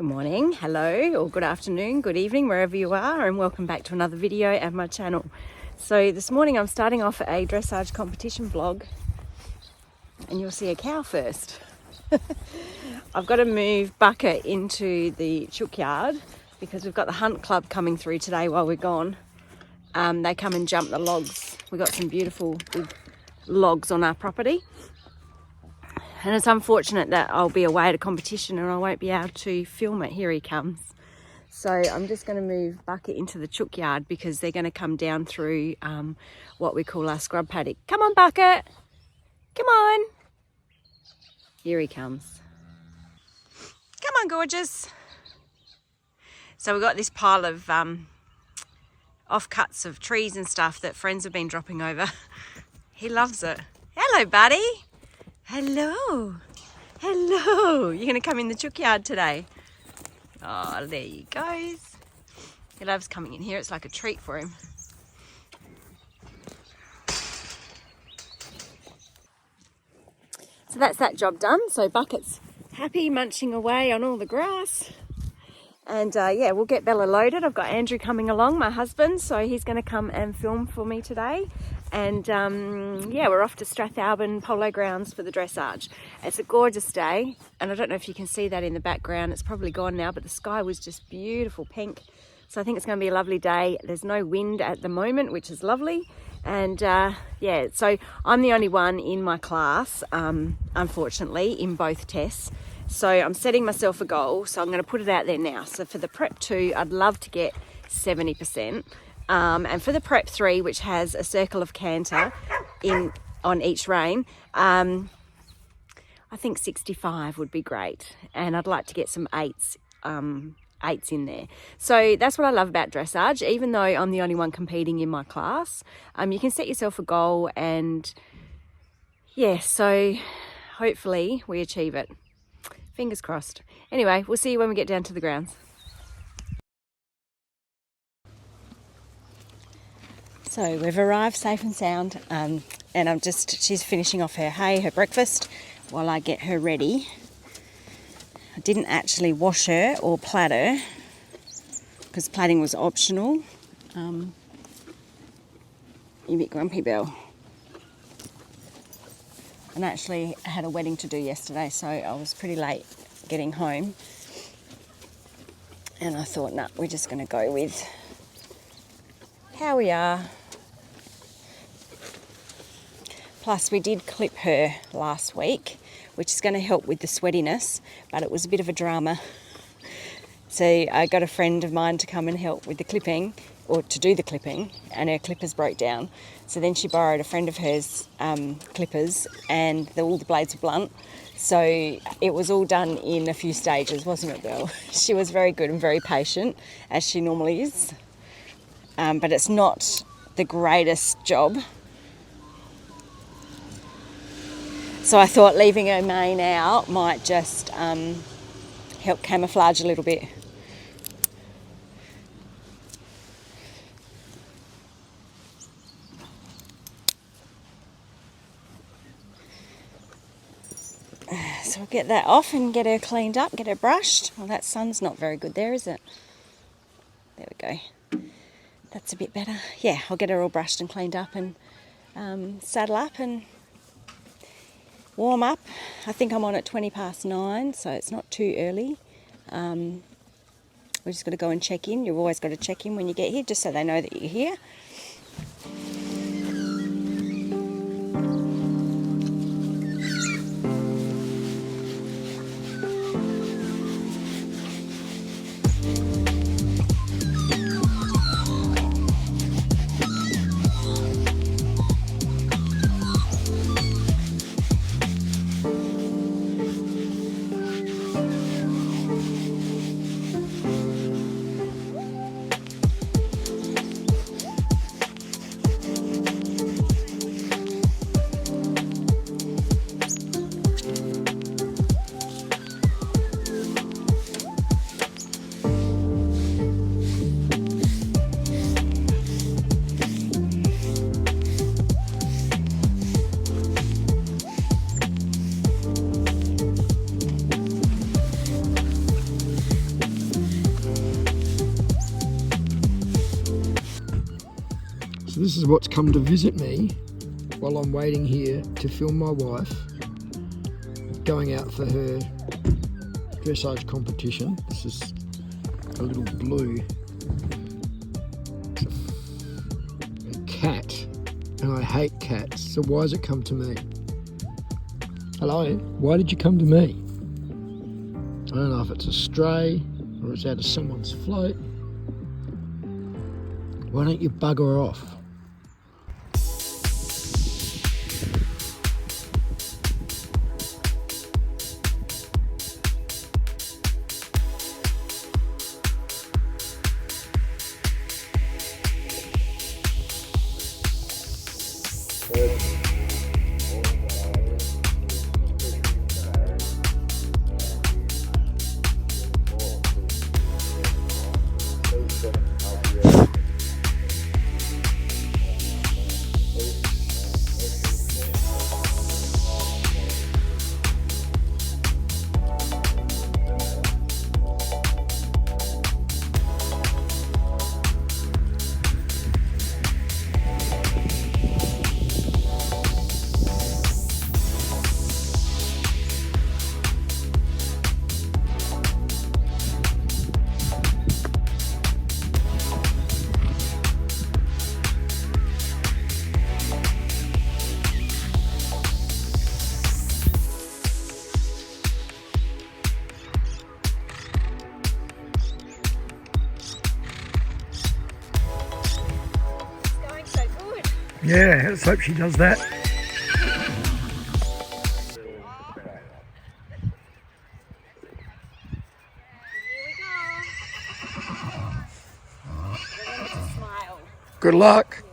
Good morning, hello, or good afternoon, good evening, wherever you are, and welcome back to another video at my channel. So this morning I'm starting off a dressage competition vlog, and you'll see a cow first. I've got to move Bucket into the chook yard because we've got the hunt club coming through today while we're gone. They come and jump the logs. We've got some beautiful big logs on our property. And it's unfortunate that I'll be away at a competition and I won't be able to film it. Here he comes. So I'm just going to move Bucket into the chook yard because they're going to come down through what we call our scrub paddock. Come on, Bucket. Come on. Here he comes. Come on, gorgeous. So we've got this pile of offcuts of trees and stuff that friends have been dropping over. He loves it. Hello, buddy. Hello. Hello. You're going to come in the chook yard today? Oh, there he goes. He loves coming in here. It's like a treat for him. So that's that job done. So Bucket's happy munching away on all the grass. And yeah, we'll get Bella loaded. I've got Andrew coming along, my husband, so he's going to come and film for me today. And yeah, we're off to Strathalbyn Polo Grounds for the dressage. It's a gorgeous day, and I don't know if you can see that in the background. It's probably gone now, but the sky was just beautiful pink. So I think it's going to be a lovely day. There's no wind at the moment, which is lovely. And yeah, so I'm the only one in my class, unfortunately, in both tests. So I'm setting myself a goal, so I'm going to put it out there now. So for the Prep 2, I'd love to get 70%. And for the Prep 3, which has a circle of canter on each rein, I think 65 would be great. And I'd like to get some eights in there. So that's what I love about dressage. Even though I'm the only one competing in my class, you can set yourself a goal, and yeah, so hopefully we achieve it. Fingers crossed. Anyway, we'll see you when we get down to the grounds. So we've arrived safe and sound, and she's finishing off her hay, her breakfast, while I get her ready. I didn't actually wash her or plait her because plaiting was optional. You bit grumpy, Belle. And actually I had a wedding to do yesterday, so I was pretty late getting home. And I thought, nah, we're just going to go with how we are. Plus we did clip her last week, which is going to help with the sweatiness, but it was a bit of a drama. So I got a friend of mine to come and help with the clipping, or to do the clipping, and her clippers broke down. So then she borrowed a friend of hers clippers, and all the blades were blunt. So it was all done in a few stages, wasn't it, Belle? She was very good and very patient, as she normally is. But it's not the greatest job. So I thought leaving her mane out might just help camouflage a little bit. So we'll get that off and get her cleaned up, get her brushed. Well, that sun's not very good there, is it? There we go. That's a bit better. Yeah, I'll get her all brushed and cleaned up and saddle up and warm up. I think I'm on at 9:20, so it's not too early. We're just got to go and check in. You've always got to check in when you get here, just so they know that you're here. So this is what's come to visit me while I'm waiting here to film my wife going out for her dressage competition. This is a little blue cat, and I hate cats, so why has it come to me? Hello, why did you come to me? I don't know if it's a stray or it's out of someone's float. Why don't you bugger off? Yeah, let's hope she does that. Good luck.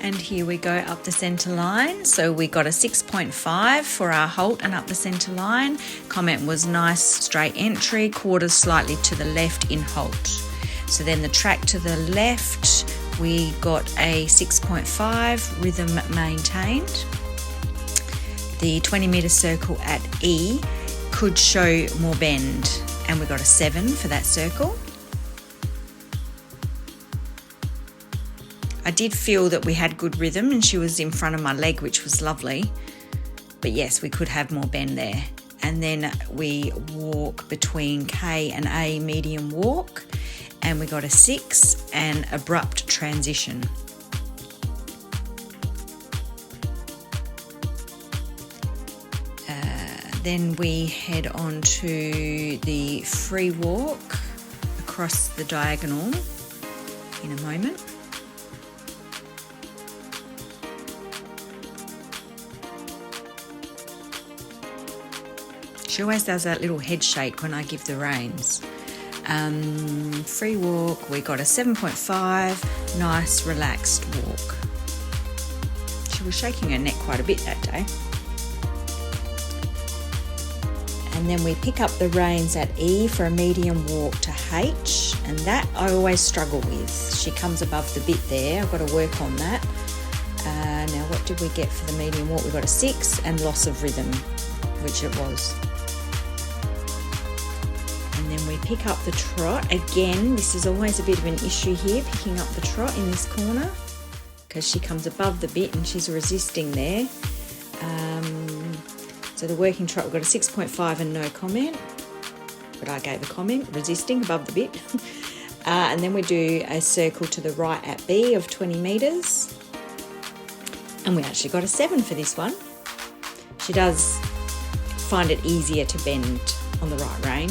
And here we go up the centre line. So we got a 6.5 for our halt and up the centre line. Comment was nice straight entry, quarters slightly to the left in halt. So then the track to the left, we got a 6.5, rhythm maintained. The 20-metre circle at E could show more bend, and we got a 7 for that circle. I did feel that we had good rhythm and she was in front of my leg, which was lovely. But yes, we could have more bend there. And then we walk between K and A, medium walk, and we got a 6 and abrupt transition. Then we head on to the free walk across the diagonal in a moment. She always does that little head shake when I give the reins. Free walk, we got a 7.5, nice relaxed walk. She was shaking her neck quite a bit that day. And then we pick up the reins at E for a medium walk to H, and that I always struggle with. She comes above the bit there, I've got to work on that. Now what did we get for the medium walk? We got a 6 and loss of rhythm, which it was. And then we pick up the trot. Again, this is always a bit of an issue here, picking up the trot in this corner, because she comes above the bit and she's resisting there. So the working trot, we've got a 6.5 and no comment, but I gave a comment, resisting above the bit. And then we do a circle to the right at B of 20 metres. And we actually got a 7 for this one. She does find it easier to bend on the right rein.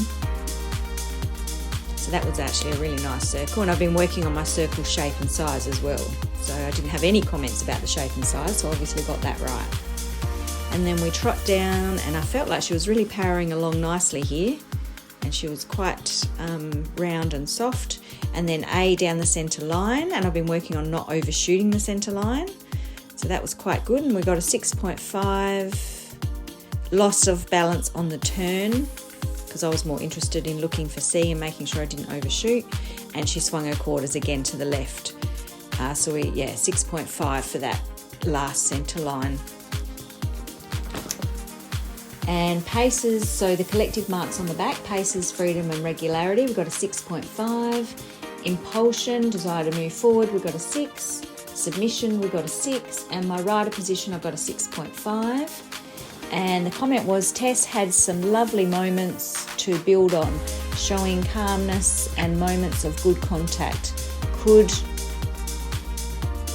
So that was actually a really nice circle, and I've been working on my circle shape and size as well. So I didn't have any comments about the shape and size, so obviously got that right. And then we trot down, and I felt like she was really powering along nicely here, and she was quite round and soft. And then A down the centre line, and I've been working on not overshooting the centre line, so that was quite good. And we got a 6.5, loss of balance on the turn because I was more interested in looking for C and making sure I didn't overshoot, and she swung her quarters again to the left. So 6.5 for that last centre line. And paces, so the collective marks on the back, paces, freedom and regularity, we've got a 6.5. Impulsion, desire to move forward, we've got a 6. Submission, we've got a 6. And my rider position, I've got a 6.5. And the comment was, Tess had some lovely moments to build on, showing calmness and moments of good contact. Could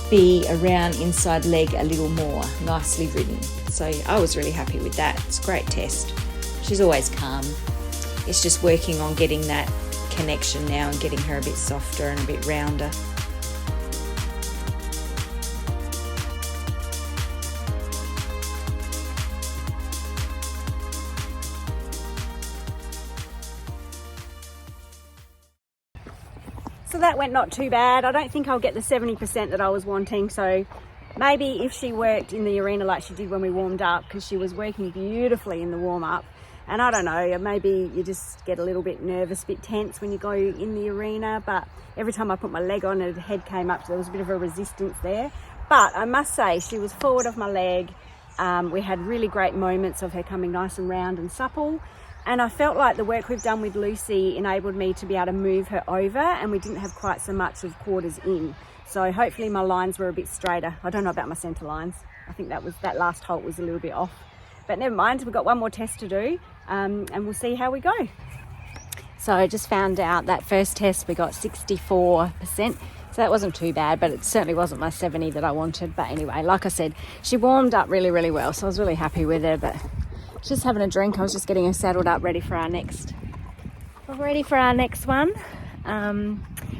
be around inside leg a little more, nicely ridden. So I was really happy with that. It's a great test. She's always calm. It's just working on getting that connection now and getting her a bit softer and a bit rounder. So that went not too bad. I don't think I'll get the 70% that I was wanting, so maybe if she worked in the arena like she did when we warmed up, because she was working beautifully in the warm-up. And I don't know, maybe you just get a little bit nervous, a bit tense when you go in the arena, but every time I put my leg on, her head came up, so there was a bit of a resistance there. But I must say, she was forward of my leg. We had really great moments of her coming nice and round and supple. And I felt like the work we've done with Lucy enabled me to be able to move her over, and we didn't have quite so much of quarters in. So hopefully my lines were a bit straighter. I don't know about my centre lines. I think that last halt was a little bit off. But never mind, we've got one more test to do, and we'll see how we go. So I just found out that first test we got 64%. So that wasn't too bad, but it certainly wasn't my 70 that I wanted. But anyway, like I said, she warmed up really, really well. So I was really happy with her, but just having a drink. I was just getting her saddled up, ready for our next one,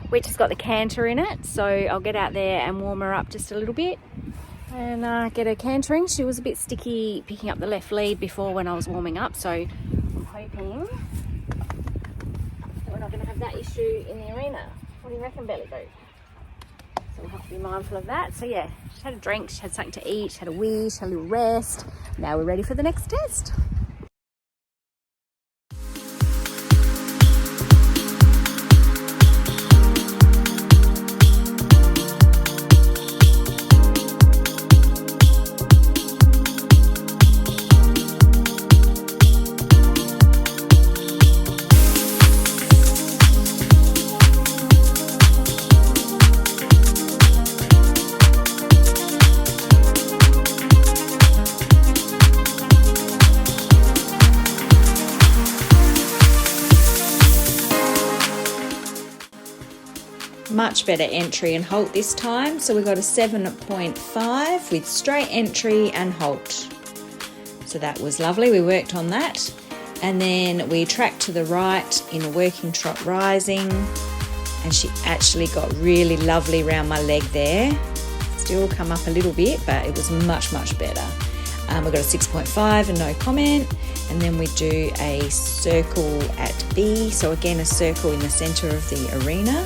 which has got the canter in it. So I'll get out there and warm her up just a little bit and get her cantering. She was a bit sticky picking up the left lead before when I was warming up, so I'm hoping that we're not going to have that issue in the arena. What do you reckon, Belly Boot? So we'll have to be mindful of that. So yeah, she had a drink, she had something to eat, she had a wee, she had a little rest. Now we're ready for the next test. Much better entry and halt this time. So we got a 7.5 with straight entry and halt. So that was lovely. We worked on that. And then we tracked to the right in a working trot rising. And she actually got really lovely around my leg there. Still come up a little bit, but it was much, much better. We got a 6.5 and no comment. And then we do a circle at B. So again, a circle in the centre of the arena.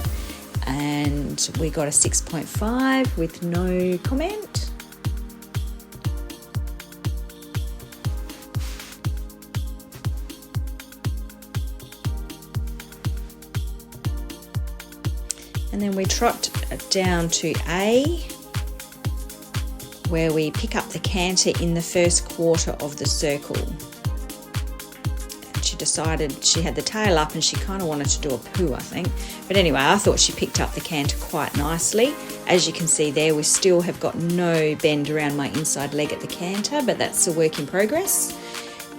And we got a 6.5 with no comment. And then we trot down to A, where we pick up the canter in the first quarter of the circle. She decided she had the tail up and she kind of wanted to do a poo, I think. But anyway, I thought she picked up the canter quite nicely. As you can see there, we still have got no bend around my inside leg at the canter, but that's a work in progress.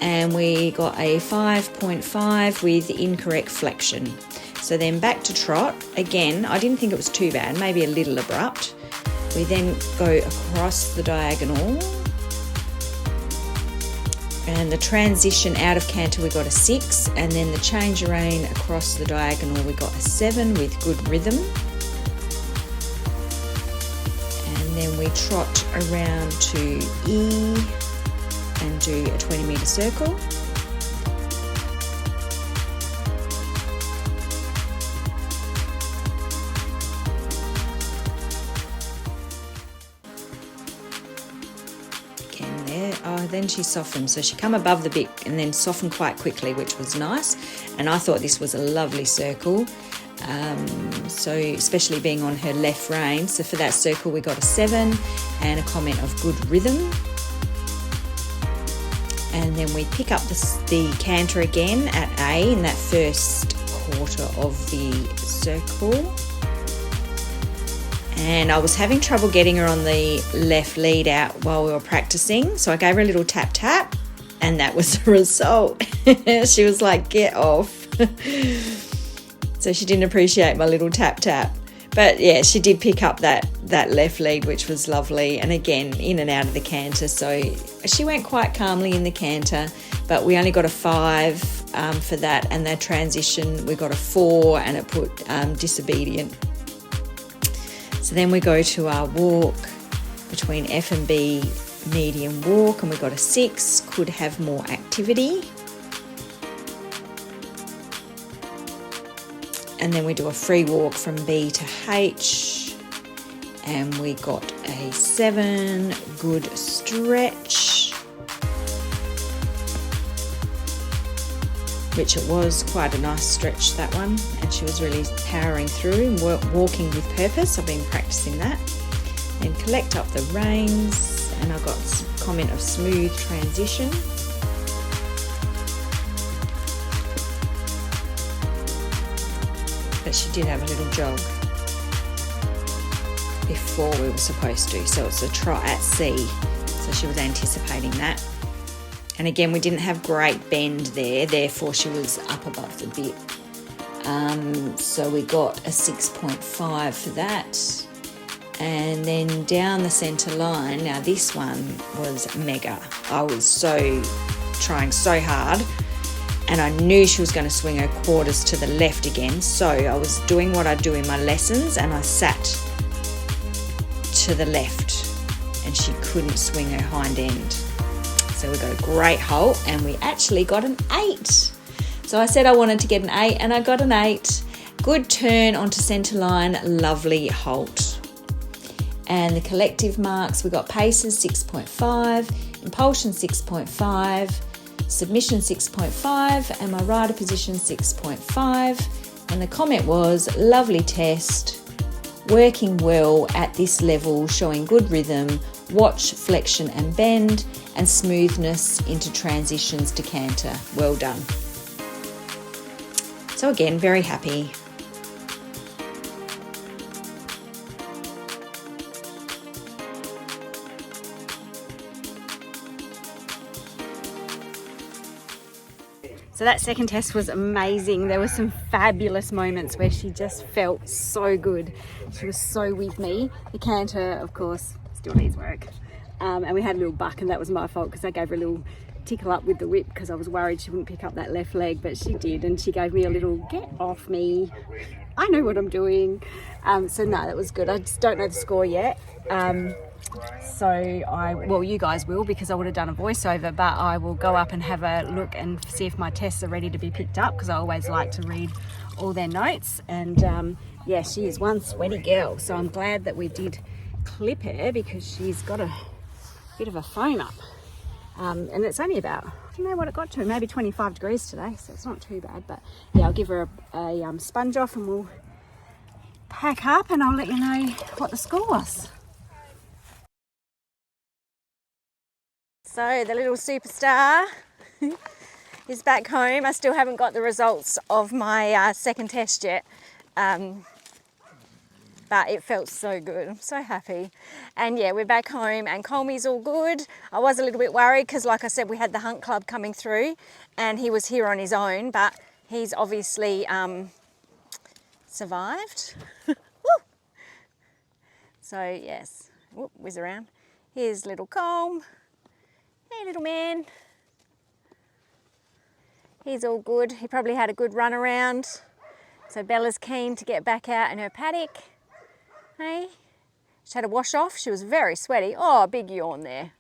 And we got a 5.5 with incorrect flexion. So then back to trot. Again, I didn't think it was too bad, maybe a little abrupt. We then go across the diagonal And the transition out of canter we got a 6, and then the change rein across the diagonal we got a 7 with good rhythm. And then we trot around to E and do a 20-metre circle. Then she softened, so she come above the bit and then softened quite quickly, which was nice. And I thought this was a lovely circle, so especially being on her left rein. So for that circle we got a 7 and a comment of good rhythm. And then we pick up the canter again at A in that first quarter of the circle. And I was having trouble getting her on the left lead out while we were practicing. So I gave her a little tap tap, and that was the result. She was like, get off. So she didn't appreciate my little tap tap. But yeah, she did pick up that left lead, which was lovely. And again, in and out of the canter. So she went quite calmly in the canter, but we only got a 5 for that. And that transition, we got a 4, and it put disobedient. So then we go to our walk between F and B, medium walk, and we got a 6, could have more activity. And then we do a free walk from B to H, and we got a 7, good stretch, which it was quite a nice stretch, that one, and she was really powering through and walking with purpose. I've been practicing that. And collect up the reins, and I got a comment of smooth transition. But she did have a little jog before we were supposed to, so it's a trot at C, so she was anticipating that. And again, we didn't have great bend there, therefore she was up above the bit. So we got a 6.5 for that. And then down the centre line, now this one was mega. I was trying so hard, and I knew she was going to swing her quarters to the left again. So I was doing what I do in my lessons, and I sat to the left, and she couldn't swing her hind end. So we got a great halt, and we actually got an 8. So I said I wanted to get an 8, and I got an 8. Good turn onto centre line, lovely halt. And the collective marks, we got paces 6.5, impulsion 6.5, submission 6.5, and my rider position 6.5. And the comment was, lovely test, working well at this level, showing good rhythm, watch, flexion and bend, and smoothness into transitions to canter. Well done. So again, very happy. So that second test was amazing. There were some fabulous moments where she just felt so good. She was so with me. The canter, of course, still needs work. And we had a little buck, and that was my fault because I gave her a little tickle up with the whip because I was worried she wouldn't pick up that left leg, but she did, and she gave me a little get off me. I know what I'm doing. So no, that was good. I just don't know the score yet. Well, you guys will, because I would have done a voiceover, but I will go up and have a look and see if my tests are ready to be picked up, because I always like to read all their notes. And yeah, she is one sweaty girl, so I'm glad that we did clip her, because she's got a bit of a foam up. And it's only about, I don't know what it got to, maybe 25 degrees today, so it's not too bad. But yeah, I'll give her a sponge off, and we'll pack up, and I'll let you know what the score was. So the little superstar is back home. I still haven't got the results of my second test yet, but it felt so good. I'm so happy. And yeah, we're back home, and Colmy's all good. I was a little bit worried because, like I said, we had the hunt club coming through, and he was here on his own, but he's obviously survived. So yes, whiz around. Here's little Colm. Hey, little man. He's all good. He probably had a good run around. So Bella's keen to get back out in her paddock. Hey? She had a wash off. She was very sweaty. Oh, big yawn there.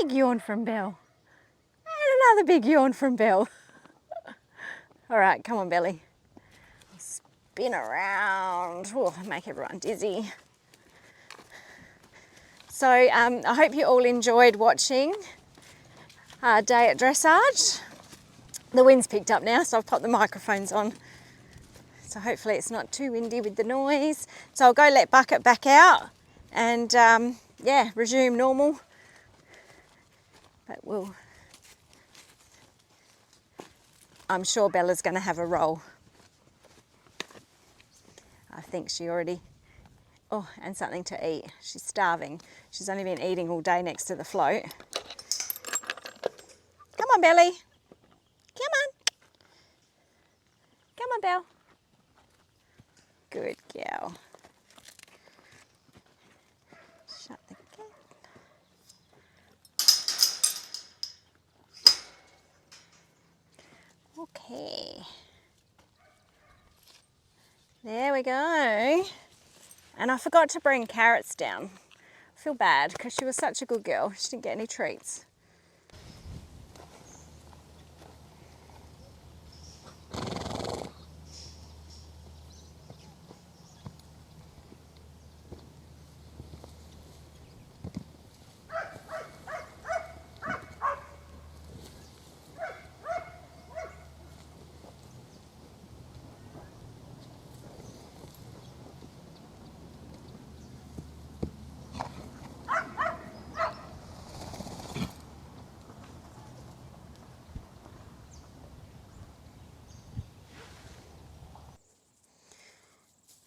Big yawn from Belle. And another big yawn from Belle. All right, come on, Belly. Spin around. Oh, make everyone dizzy. So I hope you all enjoyed watching our day at Dressage. The wind's picked up now, so I've popped the microphones on. So hopefully it's not too windy with the noise. So I'll go let Bucket back out and yeah, resume normal. But I'm sure Bella's going to have a roll. I think she already, oh, and something to eat. She's starving. She's only been eating all day next to the float. Come on, Belly. Come on. Come on, Belle. Good girl. Shut the gate. Okay. There we go. And I forgot to bring carrots down. I feel bad because she was such a good girl. She didn't get any treats.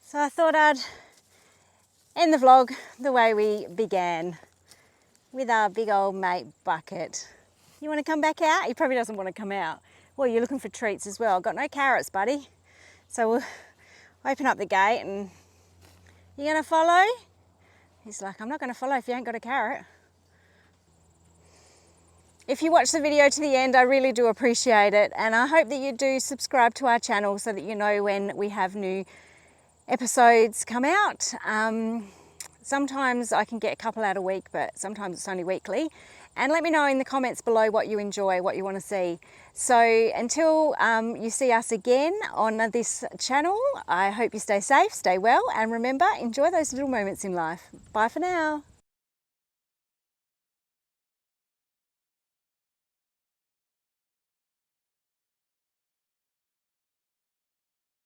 So I thought I'd end the vlog the way we began, with our big old mate Bucket. You want to come back out? He probably doesn't want to come out. Well, you're looking for treats as well. Got no carrots, buddy. So we'll open up the gate and you gonna follow? He's like, I'm not gonna follow if you ain't got a carrot. If you watch the video to the end, I really do appreciate it. And I hope that you do subscribe to our channel so that you know when we have new episodes come out. Sometimes I can get a couple out a week, but sometimes it's only weekly. And let me know in the comments below what you enjoy, what you want to see. So until you see us again on this channel, I hope you stay safe, stay well, and remember, enjoy those little moments in life. Bye for now.